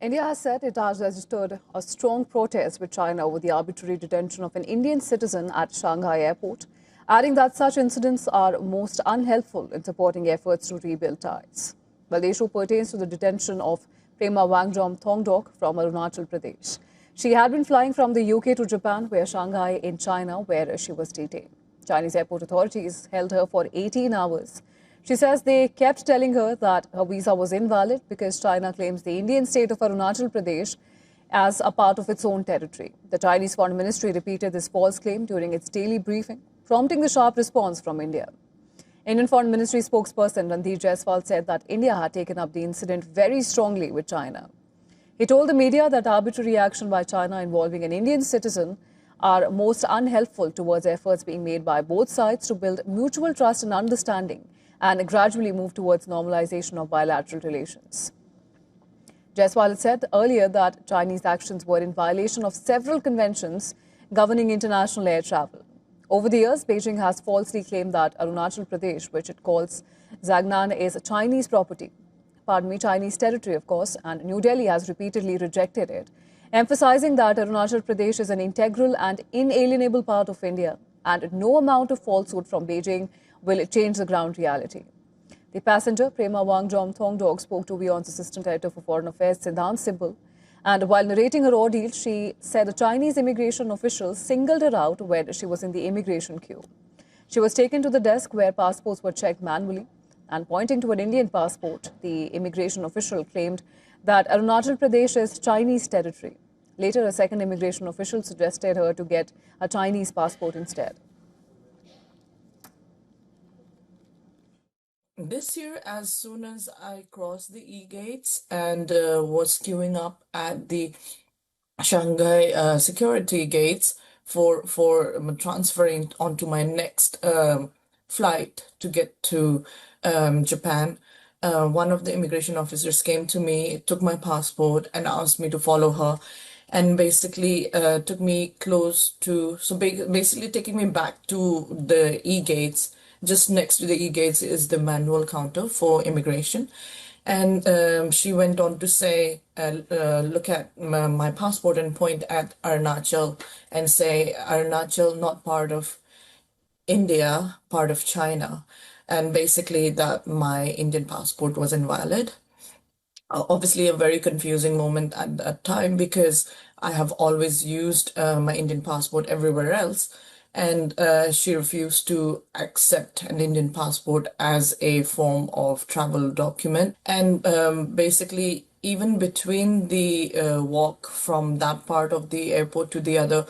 India has said it has registered a strong protest with China over the arbitrary detention of an Indian citizen at Shanghai airport, adding that such incidents are most unhelpful in supporting efforts to rebuild ties. Well, the issue pertains to the detention of Prema Wangjom Thongdok from Arunachal Pradesh. She had been flying from the UK to Japan via Shanghai in China, where she was detained. Chinese airport authorities held her for 18 hours. She says they kept telling her that her visa was invalid because China claims the Indian state of Arunachal Pradesh as a part of its own territory. The Chinese Foreign Ministry repeated this false claim during its daily briefing, prompting the sharp response from India. Indian Foreign Ministry spokesperson Ranveer Jaiswal said that India had taken up the incident very strongly with China. He told the media that arbitrary action by China involving an Indian citizen are most unhelpful towards efforts being made by both sides to build mutual trust and understanding and gradually move towards normalization of bilateral relations. Jaiswal said earlier that Chinese actions were in violation of several conventions governing international air travel. Over the years, Beijing has falsely claimed that Arunachal Pradesh, which it calls Zagnan, is Chinese property. Chinese territory, of course, and New Delhi has repeatedly rejected it, emphasizing that Arunachal Pradesh is an integral and inalienable part of India, and no amount of falsehood from Beijing will change the ground reality. The passenger, Prema Wangjom Thongdok, spoke to WION's Assistant Editor for Foreign Affairs, Siddhant Sibbal, and while narrating her ordeal, she said a Chinese immigration official singled her out when she was in the immigration queue. She was taken to the desk where passports were checked manually, and pointing to an Indian passport, the immigration official claimed that Arunachal Pradesh is Chinese territory. Later, a second immigration official suggested her to get a Chinese passport instead. This year, as soon as I crossed the E-gates and was queuing up at the Shanghai security gates for transferring onto my next flight to get to Japan, one of the immigration officers came to me, took my passport, and asked me to follow her, and basically took me close to, basically taking me back to the E-gates. Just next to the E-gates is the manual counter for immigration. And she went on to say, look at my passport and point at Arunachal and say, Arunachal, not part of India, part of China. And basically that my Indian passport was invalid. Obviously a very confusing moment at that time because I have always used my Indian passport everywhere else. And she refused to accept an Indian passport as a form of travel document. And basically, even between the walk from that part of the airport to the other,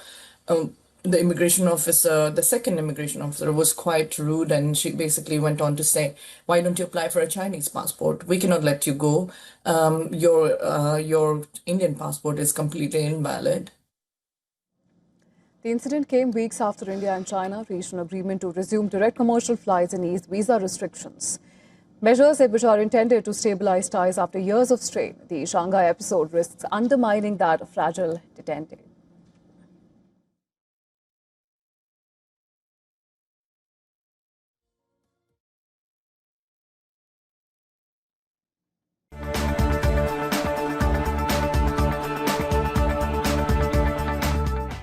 the immigration officer, the second immigration officer, was quite rude, and she basically went on to say, "Why don't you apply for a Chinese passport? We cannot let you go. Your Indian passport is completely invalid." The incident came weeks after India and China reached an agreement to resume direct commercial flights and ease visa restrictions. Measures which are intended to stabilize ties after years of strain. The Shanghai episode risks undermining that fragile detente.